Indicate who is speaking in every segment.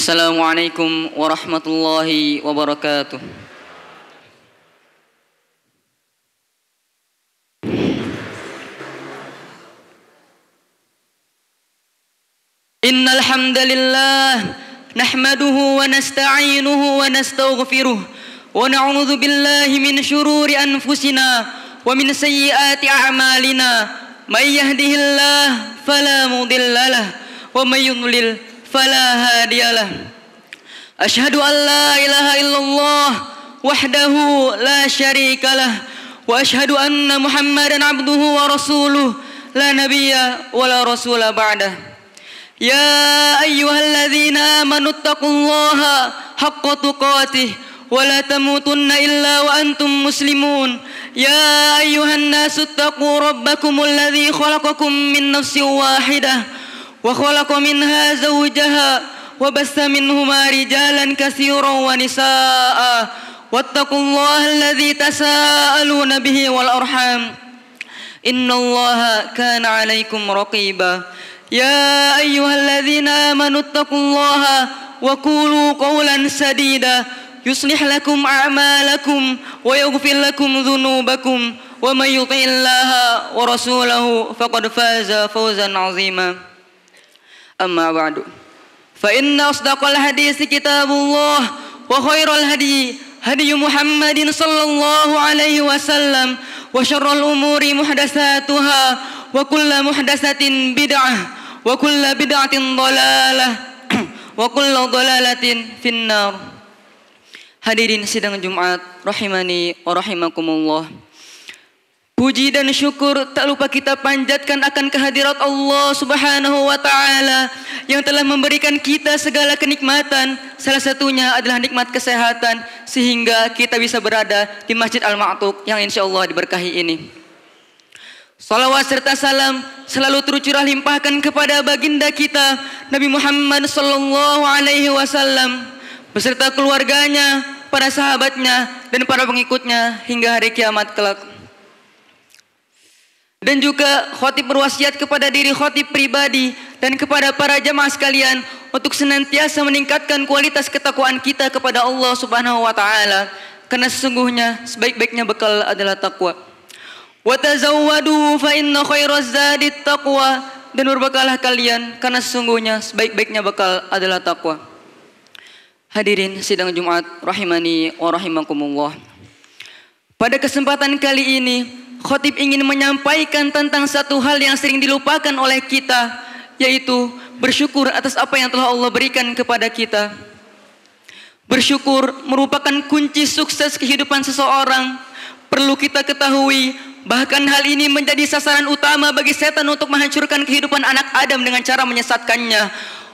Speaker 1: Assalamualaikum warahmatullahi wabarakatuh. Innal hamdalillah nahmaduhu wa nasta'inuhu wa nastaghfiruh wa na'udzu billahi min shururi anfusina wa min sayyiati a'malina. May yahdihillahu fala mudhillalah wa may yudlil fala hadiyalah. Asyhadu an la ilaha illallah wahdahu la syarikalah wa asyhadu anna Muhammadan abduhu wa rasuluh la nabiyya wa la rasula ba'dah. Ya ayyuhalladzina amanu taqullaha haqqa tuqatih wa la tamutunna illa wa antum muslimun. Ya ayyuhan nasu taqu rabbakumul ladzi khalaqakum min nafsin wahidah wa khalaqa minha zawjaha wa bassa minhuma rijalan katsiran wa nisaa'a wattaqullaha alladzi tasaaluna bihi wal arham innallaha kana 'alaikum raqiba. Ya ayyuhalladzina amanu taqullaha wa qulu qawlan sadida yuslih lakum a'malakum wa yaghfir lakum dhunubakum wa may yuti'illaha wa rasulahu faqad faza fawzan 'azima. Amma ba'du, fa inna asdaqal hadits kitabullah wa khairal hadi hadi Muhammadin sallallahu alaihi wasallam wa syarrul umuri muhdatsatuha wa kullu muhdatsatin bid'ah wa kullu bid'atin dhalalah wa kullu dhalalatin finnar. Hadirin sidang Jumat rahimani wa rahimakumullah. Puji dan syukur tak lupa kita panjatkan akan kehadirat Allah Subhanahu wa taala yang telah memberikan kita segala kenikmatan. Salah satunya adalah nikmat kesehatan sehingga kita bisa berada di Masjid Al-Ma'tuq yang insyaallah diberkahi ini. Salawat serta salam selalu tercurah limpahkan kepada baginda kita Nabi Muhammad sallallahu alaihi wasallam beserta keluarganya, para sahabatnya dan para pengikutnya hingga hari kiamat kelak. Dan juga khotib berwasiat kepada diri khotib pribadi dan kepada para jamaah sekalian untuk senantiasa meningkatkan kualitas ketakwaan kita kepada Allah Subhanahu wa taala, karena sesungguhnya sebaik-baiknya bekal adalah takwa. Wa tazawwadu fa inna khairaz zadit taqwa, dan berbekalah kalian karena sesungguhnya sebaik-baiknya bekal adalah takwa. Hadirin sidang Jumat rahimani wa rahimakumullah. Pada kesempatan kali ini khotib ingin menyampaikan tentang satu hal yang sering dilupakan oleh kita, yaitu bersyukur atas apa yang telah Allah berikan kepada kita. Bersyukur merupakan kunci sukses kehidupan seseorang. Perlu kita ketahui, bahkan hal ini menjadi sasaran utama bagi setan untuk menghancurkan kehidupan anak Adam dengan cara menyesatkannya.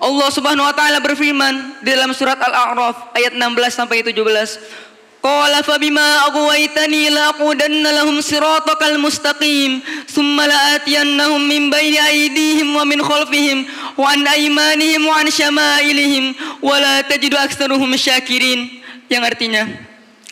Speaker 1: Allah Subhanahu wa taala berfirman di dalam surat Al-A'raf ayat 16 sampai 17. Qala fa bima aghwaytani la aqudanna lahum siratakal mustaqim thumma la'atiyannahum min bayni aydihim wa min khalfihim wa an aymanihim wa an syama'ilihim wa la tajidu aktsaruhum syakirin. Yang artinya,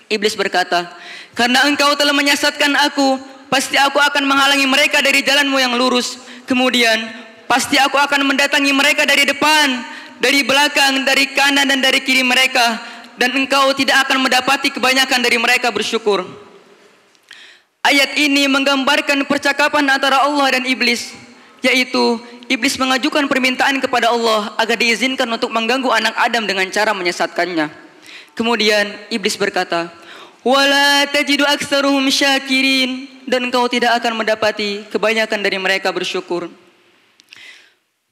Speaker 1: iblis berkata, karena engkau telah menyesatkan aku, pasti aku akan menghalangi mereka dari jalanmu yang lurus. Kemudian pasti aku akan mendatangi mereka dari depan, dari belakang, dari kanan dan dari kiri mereka, dan engkau tidak akan mendapati kebanyakan dari mereka bersyukur. Ayat ini menggambarkan percakapan antara Allah dan iblis, yaitu iblis mengajukan permintaan kepada Allah agar diizinkan untuk mengganggu anak Adam dengan cara menyesatkannya. Kemudian iblis berkata, wala tajidu aktsaruhum syakirin, dan engkau tidak akan mendapati kebanyakan dari mereka bersyukur.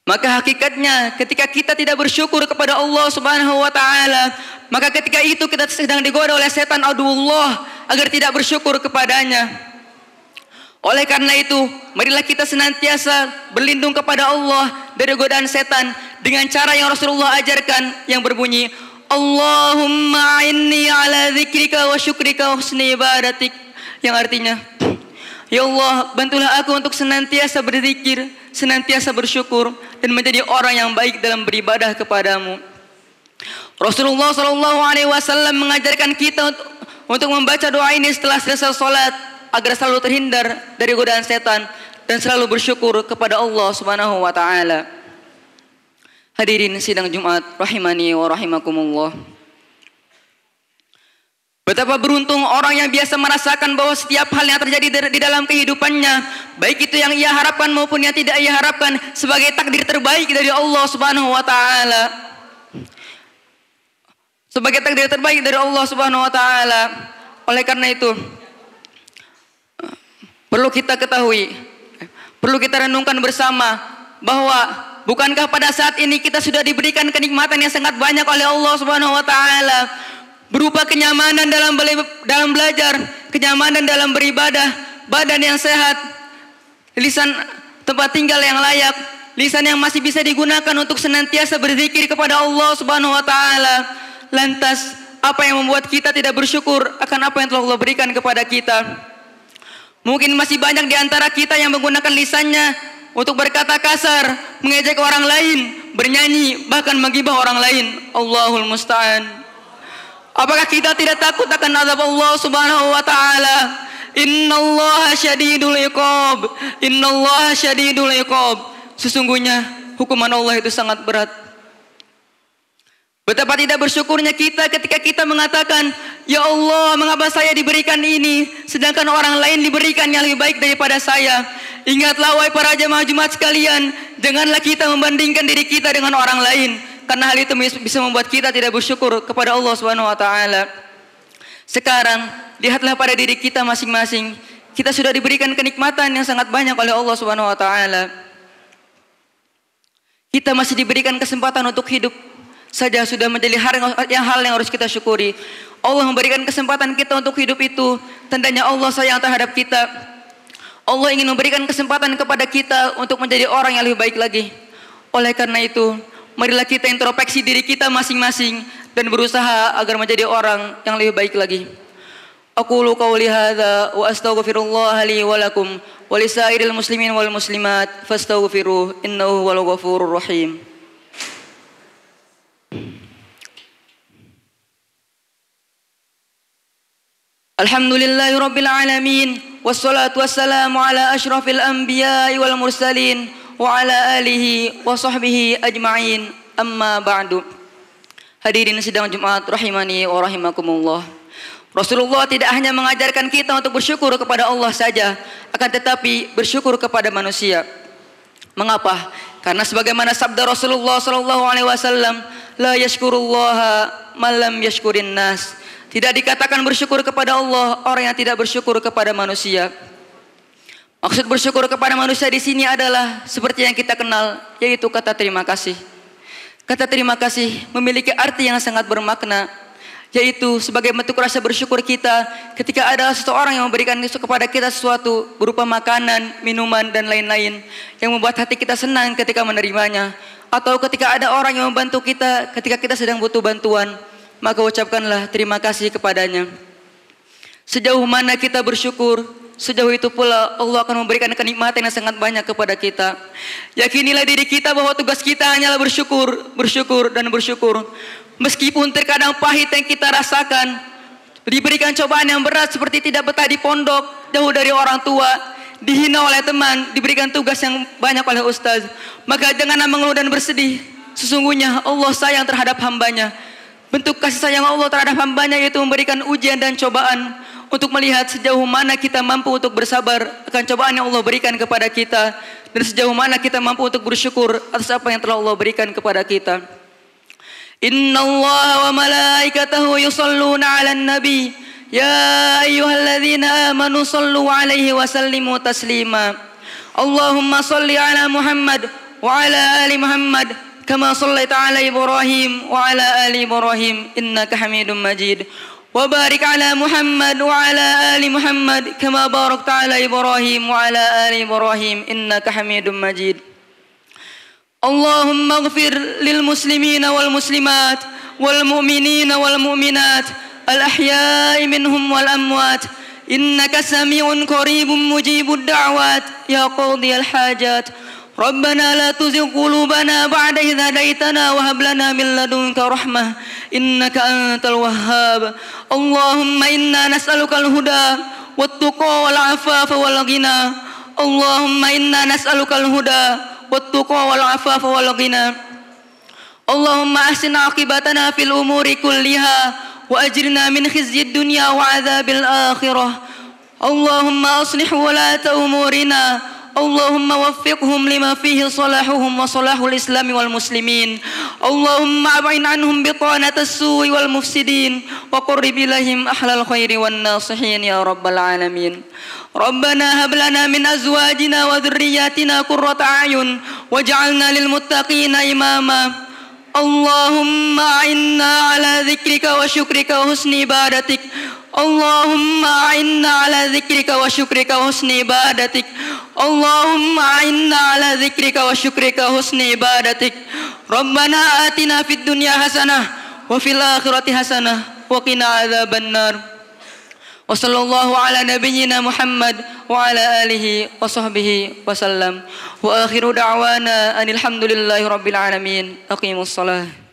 Speaker 1: Maka hakikatnya ketika kita tidak bersyukur kepada Allah Subhanahu wa taala, maka ketika itu kita sedang digoda oleh setan aduwullah agar tidak bersyukur kepadanya. Oleh karena itu, marilah kita senantiasa berlindung kepada Allah dari godaan setan dengan cara yang Rasulullah ajarkan, yang berbunyi, Allahumma a'inni ala dzikrika wa syukrika wa husni ibadatik, yang artinya, ya Allah, bantulah aku untuk senantiasa berzikir, senantiasa bersyukur, dan menjadi orang yang baik dalam beribadah kepadamu. Rasulullah SAW mengajarkan kita untuk membaca doa ini setelah selesai sholat agar selalu terhindar dari godaan setan dan selalu bersyukur kepada Allah Subhanahu wa taala. Hadirin sidang Jumat rahimani wa rahimakumullah. Betapa beruntung orang yang biasa merasakan bahwa setiap hal yang terjadi di dalam kehidupannya, baik itu yang ia harapkan maupun yang tidak ia harapkan, sebagai takdir terbaik dari Allah Subhanahu wa taala. Sebagai takdir terbaik dari Allah Subhanahu wa taala. Oleh karena itu, perlu kita ketahui, perlu kita renungkan bersama bahwa bukankah pada saat ini kita sudah diberikan kenikmatan yang sangat banyak oleh Allah Subhanahu wa taala, berupa kenyamanan dalam belajar, kenyamanan dalam beribadah, badan yang sehat, lisan tempat tinggal yang layak, lisan yang masih bisa digunakan untuk senantiasa berzikir kepada Allah Subhanahu wa taala. Lantas, apa yang membuat kita tidak bersyukur akan apa yang telah Allah berikan kepada kita? Mungkin masih banyak di antara kita yang menggunakan lisannya untuk berkata kasar, mengejek orang lain, bernyanyi, bahkan menggibah orang lain. Allahul musta'an. Apakah kita tidak takut akan azab Allah Subhanahu wa taala? Innallaha syadidul iqab. Innallaha syadidul iqab. Sesungguhnya hukuman Allah itu sangat berat. Betapa tidak bersyukurnya kita ketika kita mengatakan, "Ya Allah, mengapa saya diberikan ini sedangkan orang lain diberikan yang lebih baik daripada saya?" Ingatlah wahai para jemaah Jumat sekalian, janganlah kita membandingkan diri kita dengan orang lain, karena hal itu bisa membuat kita tidak bersyukur kepada Allah Subhanahu wa taala. Sekarang, lihatlah pada diri kita masing-masing. Kita sudah diberikan kenikmatan yang sangat banyak oleh Allah Subhanahu wa taala. Kita masih diberikan kesempatan untuk hidup saja sudah menjadi hal yang harus kita syukuri. Allah memberikan kesempatan kita untuk hidup itu, tandanya Allah sayang terhadap kita. Allah ingin memberikan kesempatan kepada kita untuk menjadi orang yang lebih baik lagi. Oleh karena itu, marilah kita introspeksi diri kita masing-masing dan berusaha agar menjadi orang yang lebih baik lagi. Aqulu qawli hadza wa astaghfirullah li wa lakum wa lisairil muslimin wal muslimat fastaghfiruh innahu huwal ghafurur rahim. Alhamdulillahi rabbil alamin, wassalatu wassalamu ala asyrafil anbiya'i wal mursalin wa ala alihi wa sahbihi ajma'in, amma ba'du. Hadirin sidang Jumat rahimani wa rahimakumullah. Rasulullah tidak hanya mengajarkan kita untuk bersyukur kepada Allah saja, akan tetapi bersyukur kepada manusia. Mengapa? Karena sebagaimana sabda Rasulullah sallallahu alaihi wasallam, la yashkurullaha man lam yashkurin nas. Tidak dikatakan bersyukur kepada Allah orang yang tidak bersyukur kepada manusia. Maksud bersyukur kepada manusia di sini adalah seperti yang kita kenal, yaitu kata terima kasih. Kata terima kasih memiliki arti yang sangat bermakna, yaitu sebagai bentuk rasa bersyukur kita ketika ada seseorang yang memberikan kepada kita sesuatu berupa makanan, minuman, dan lain-lain yang membuat hati kita senang ketika menerimanya. Atau ketika ada orang yang membantu kita ketika kita sedang butuh bantuan, maka ucapkanlah terima kasih kepadanya. Sejauh mana kita bersyukur, sejauh itu pula Allah akan memberikan kenikmatan yang sangat banyak kepada kita. Yakinilah diri kita bahwa tugas kita hanyalah bersyukur, bersyukur, dan bersyukur. Meskipun terkadang pahit yang kita rasakan, diberikan cobaan yang berat seperti tidak betah di pondok, jauh dari orang tua, dihina oleh teman, diberikan tugas yang banyak oleh ustaz, maka janganlah mengeluh dan bersedih. Sesungguhnya Allah sayang terhadap hambanya. Bentuk kasih sayang Allah terhadap hambanya yaitu memberikan ujian dan cobaan untuk melihat sejauh mana kita mampu untuk bersabar akan cobaan yang Allah berikan kepada kita, dan sejauh mana kita mampu untuk bersyukur atas apa yang telah Allah berikan kepada kita. Innallaha wa malaikatahu yusalluna 'alan nabi ya ayyuhalladzina amanu sallu 'alaihi wa sallimu taslima. Allahumma salli 'ala Muhammad wa 'ala ali Muhammad كما صليت على إبراهيم وعلى آل إبراهيم إنك حميد مجيد وبارك على محمد وعلى آل محمد كما باركت على إبراهيم وعلى آل إبراهيم إنك حميد مجيد اللهم اغفر للمسلمين والمسلمات والمؤمنين والمؤمنات الأحياء منهم والأموات إنك سميع قريب مجيب الدعوات يا قاضي الحاجات ربنا لا تزغ قلوبنا بعد إذ هديتنا وهب لنا من لدنك رحمة إنك أنت الوهاب اللهم إنا نسألك الهدى والتقى والعفاف والغنى اللهم إنا نسألك الهدى والتقى والعفاف والغنى اللهم أحسن عاقبتنا في الأمور كلها وأجرنا من خزي الدنيا وعذاب الآخرة. اللهم أصلح ولاة أمورنا، اللهم وفقهم لما فيه صلاحهم وصلاح الإسلام والمسلمين. اللهم أبعد عنهم بطانة السوء والمفسدين وقرب إليهم أهل الخير والناصحين يا رب العالمين. ربنا هب لنا من أزواجنا وذرياتنا قرة أعين واجعلنا للمتقين إماما. اللهم أعنا على ذكرك وشكرك وحسن عبادتك. اللهم أعنا على ذكرك وشكرك وحسن عبادتك. اللهم أعنا على ذكرك وشكرك وحسن عبادتك. ربنا آتنا في الدنيا حسنة وفي الآخرة حسنة وقنا عذاب النار. وصلى الله على نبينا محمد وعلى آله وصحبه وسلم. وآخر دعوانا أن الحمد لله رب العالمين. أقيموا الصلاة.